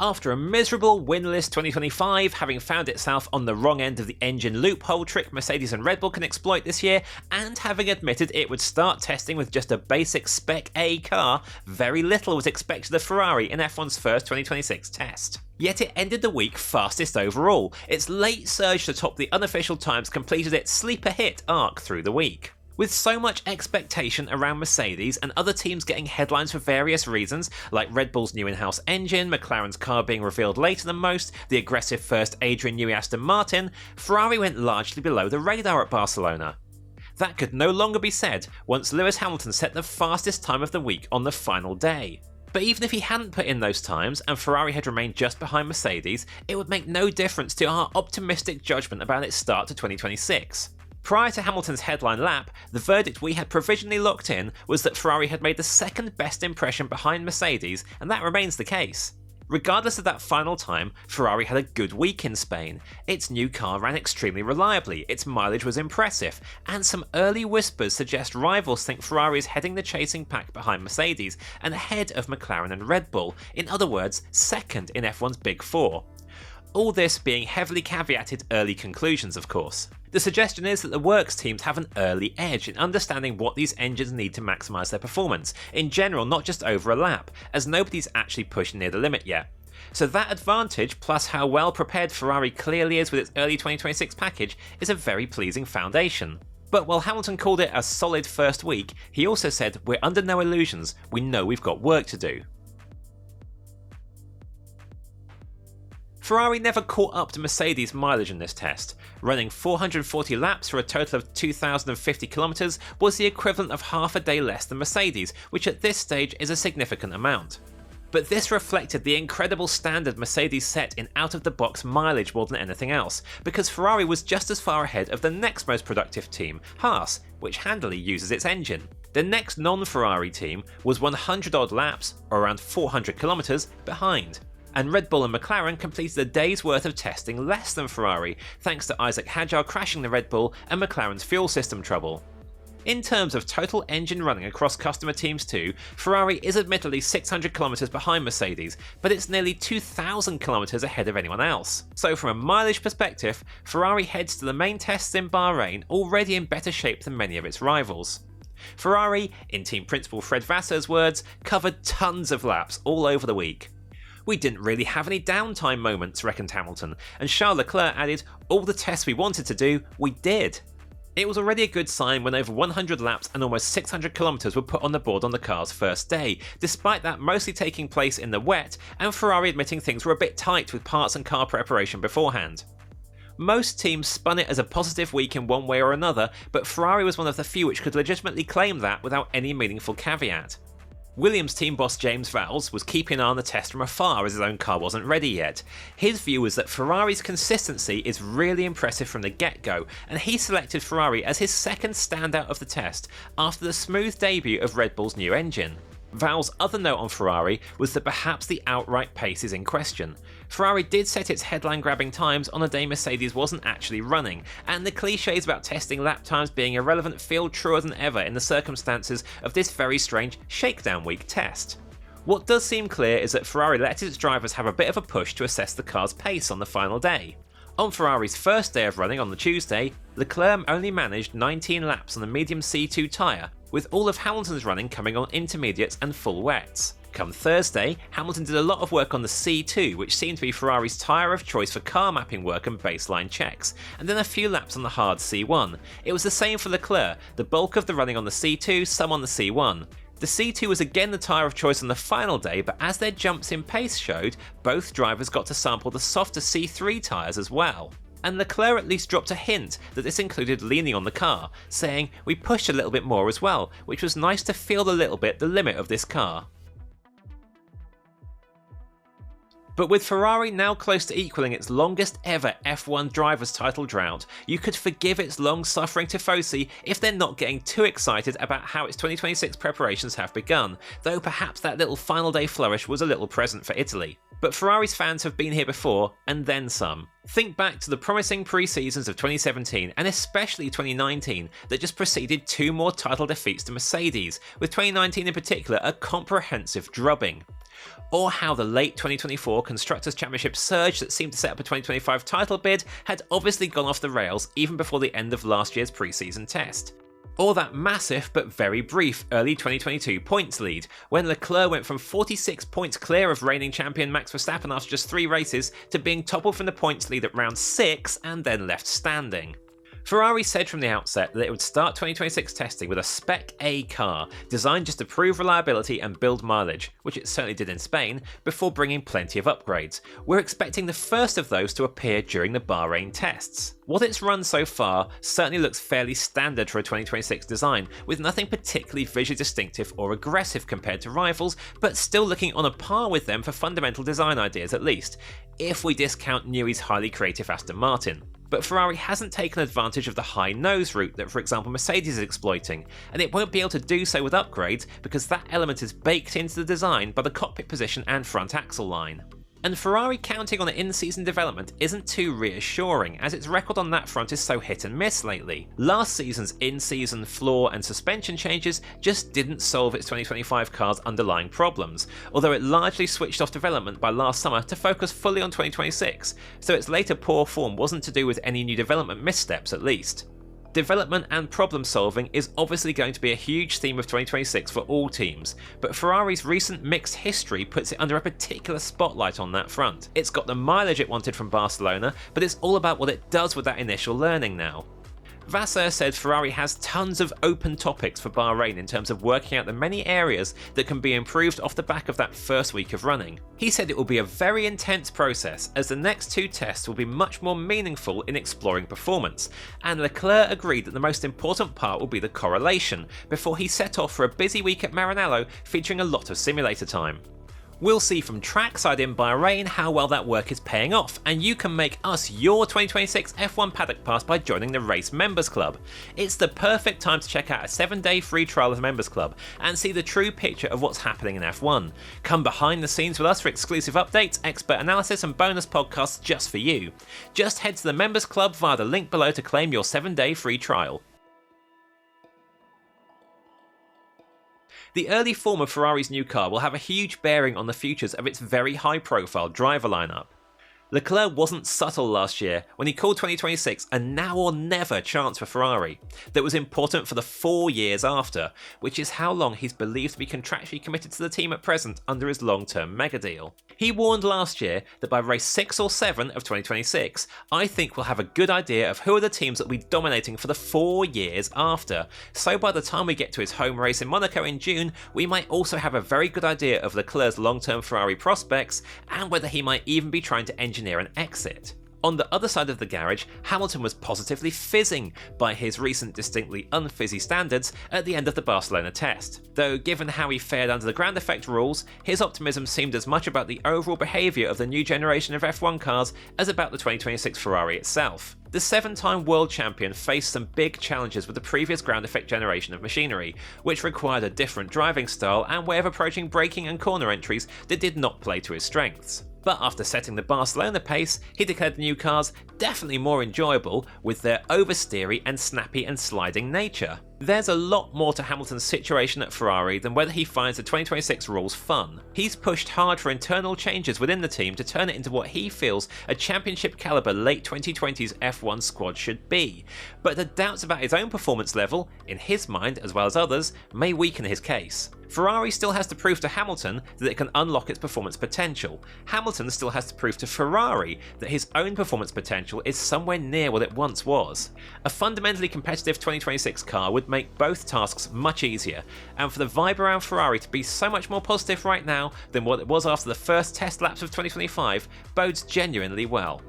After a miserable winless 2025, having found itself on the wrong end of the engine loophole trick Mercedes and Red Bull can exploit this year, and having admitted it would start testing with just a basic Spec A car, very little was expected of Ferrari in F1's first 2026 test. Yet it ended the week fastest overall. Its late surge to top the unofficial times completed its sleeper hit arc through the week. With so much expectation around Mercedes and other teams getting headlines for various reasons, like Red Bull's new in-house engine, McLaren's car being revealed later than most, the aggressive first Adrian Newey Aston Martin, Ferrari went largely below the radar at Barcelona. That could no longer be said once Lewis Hamilton set the fastest time of the week on the final day. But even if he hadn't put in those times and Ferrari had remained just behind Mercedes, it would make no difference to our optimistic judgment about its start to 2026. Prior to Hamilton's headline lap, the verdict we had provisionally locked in was that Ferrari had made the second best impression behind Mercedes, and that remains the case. Regardless of that final time, Ferrari had a good week in Spain. Its new car ran extremely reliably, its mileage was impressive, and some early whispers suggest rivals think Ferrari is heading the chasing pack behind Mercedes and ahead of McLaren and Red Bull, in other words, second in F1's Big Four. All this being heavily caveated early conclusions, of course. The suggestion is that the works teams have an early edge in understanding what these engines need to maximise their performance, in general not just over a lap, as nobody's actually pushed near the limit yet. So that advantage, plus how well prepared Ferrari clearly is with its early 2026 package, is a very pleasing foundation. But while Hamilton called it a solid first week, he also said, "We're under no illusions, we know we've got work to do." Ferrari never caught up to Mercedes' mileage in this test. Running 440 laps for a total of 2,050 kilometers was the equivalent of half a day less than Mercedes, which at this stage is a significant amount. But this reflected the incredible standard Mercedes set in out-of-the-box mileage more than anything else, because Ferrari was just as far ahead of the next most productive team, Haas, which handily uses its engine. The next non-Ferrari team was 100-odd laps, or around 400 kilometers, behind. And Red Bull and McLaren completed a day's worth of testing less than Ferrari, thanks to Isaac Hadjar crashing the Red Bull and McLaren's fuel system trouble. In terms of total engine running across customer teams too, Ferrari is admittedly 600 km behind Mercedes, but it's nearly 2,000 km ahead of anyone else. So from a mileage perspective, Ferrari heads to the main tests in Bahrain already in better shape than many of its rivals. Ferrari, in team principal Fred Vassar's words, covered tons of laps all over the week. "We didn't really have any downtime moments," reckoned Hamilton, and Charles Leclerc added, "All the tests we wanted to do, we did." It was already a good sign when over 100 laps and almost 600 kilometers were put on the board on the car's first day, despite that mostly taking place in the wet and Ferrari admitting things were a bit tight with parts and car preparation beforehand. Most teams spun it as a positive week in one way or another, but Ferrari was one of the few which could legitimately claim that without any meaningful caveat. Williams team boss James Vowles was keeping an eye on the test from afar as his own car wasn't ready yet. His view was that Ferrari's consistency is really impressive from the get-go, and he selected Ferrari as his second standout of the test after the smooth debut of Red Bull's new engine. Vowles' other note on Ferrari was that perhaps the outright pace is in question. Ferrari did set its headline-grabbing times on a day Mercedes wasn't actually running, and the cliches about testing lap times being irrelevant feel truer than ever in the circumstances of this very strange shakedown week test. What does seem clear is that Ferrari let its drivers have a bit of a push to assess the car's pace on the final day. On Ferrari's first day of running on the Tuesday, Leclerc only managed 19 laps on the medium C2 tyre, with all of Hamilton's running coming on intermediates and full wets. Come Thursday, Hamilton did a lot of work on the C2, which seemed to be Ferrari's tyre of choice for car mapping work and baseline checks, and then a few laps on the hard C1. It was the same for Leclerc, the bulk of the running on the C2, some on the C1. The C2 was again the tyre of choice on the final day, but as their jumps in pace showed, both drivers got to sample the softer C3 tyres as well. And Leclerc at least dropped a hint that this included leaning on the car, saying, "We pushed a little bit more as well," which was nice to feel a little bit the limit of this car. But with Ferrari now close to equalling its longest ever F1 driver's title drought, you could forgive its long-suffering tifosi if they're not getting too excited about how its 2026 preparations have begun, though perhaps that little final day flourish was a little present for Italy. But Ferrari's fans have been here before, and then some. Think back to the promising pre-seasons of 2017 and especially 2019 that just preceded two more title defeats to Mercedes, with 2019 in particular a comprehensive drubbing. or how the late 2024 Constructors' Championship surge that seemed to set up a 2025 title bid had obviously gone off the rails even before the end of last year's pre-season test. Or that massive but very brief early 2022 points lead, when Leclerc went from 46 points clear of reigning champion Max Verstappen after just 3 races to being toppled from the points lead at round 6 and then left standing. Ferrari said from the outset that it would start 2026 testing with a Spec A car designed just to prove reliability and build mileage, which it certainly did in Spain, before bringing plenty of upgrades. We're expecting the first of those to appear during the Bahrain tests. What it's run so far certainly looks fairly standard for a 2026 design, with nothing particularly visually distinctive or aggressive compared to rivals, but still looking on a par with them for fundamental design ideas at least, if we discount Newey's highly creative Aston Martin. But Ferrari hasn't taken advantage of the high nose route that, for example, Mercedes is exploiting, and it won't be able to do so with upgrades because that element is baked into the design by the cockpit position and front axle line. And Ferrari counting on in-season development isn't too reassuring, as its record on that front is so hit and miss lately. Last season's in-season floor and suspension changes just didn't solve its 2025 car's underlying problems, although it largely switched off development by last summer to focus fully on 2026, so its later poor form wasn't to do with any new development missteps at least. Development and problem solving is obviously going to be a huge theme of 2026 for all teams, but Ferrari's recent mixed history puts it under a particular spotlight on that front. It's got the mileage it wanted from Barcelona, but it's all about what it does with that initial learning now. Vasseur said Ferrari has tons of open topics for Bahrain in terms of working out the many areas that can be improved off the back of that first week of running. He said it will be a very intense process, as the next 2 tests will be much more meaningful in exploring performance, and Leclerc agreed that the most important part will be the correlation, before he set off for a busy week at Maranello featuring a lot of simulator time. We'll see from trackside in Bahrain how well that work is paying off, and you can make us your 2026 F1 Paddock Pass by joining the Race Members Club. It's the perfect time to check out a 7-day free trial of the Members Club and see the true picture of what's happening in F1. Come behind the scenes with us for exclusive updates, expert analysis and bonus podcasts just for you. Just head to the Members Club via the link below to claim your 7-day free trial. The early form of Ferrari's new car will have a huge bearing on the futures of its very high-profile driver lineup. Leclerc wasn't subtle last year when he called 2026 a now or never chance for Ferrari that was important for the 4 years after, which is how long he's believed to be contractually committed to the team at present under his long-term mega deal. He warned last year that by race 6 or 7 of 2026, I think we'll have a good idea of who are the teams that will be dominating for the 4 years after, so by the time we get to his home race in Monaco in June, we might also have a very good idea of Leclerc's long-term Ferrari prospects and whether he might even be trying to engineer an exit. On the other side of the garage, Hamilton was positively fizzing by his recent distinctly unfizzy standards at the end of the Barcelona test, though given how he fared under the ground effect rules, his optimism seemed as much about the overall behaviour of the new generation of F1 cars as about the 2026 Ferrari itself. The 7-time world champion faced some big challenges with the previous ground effect generation of machinery, which required a different driving style and way of approaching braking and corner entries that did not play to his strengths. But after setting the Barcelona pace, he declared the new cars definitely more enjoyable with their oversteery and snappy and sliding nature. There's a lot more to Hamilton's situation at Ferrari than whether he finds the 2026 rules fun. He's pushed hard for internal changes within the team to turn it into what he feels a championship caliber late 2020s F1 squad should be, but the doubts about his own performance level, in his mind as well as others, may weaken his case. Ferrari still has to prove to Hamilton that it can unlock its performance potential. Hamilton still has to prove to Ferrari that his own performance potential is somewhere near what it once was. A fundamentally competitive 2026 car would make both tasks much easier, and for the vibe around Ferrari to be so much more positive right now than what it was after the first test laps of 2025 bodes genuinely well.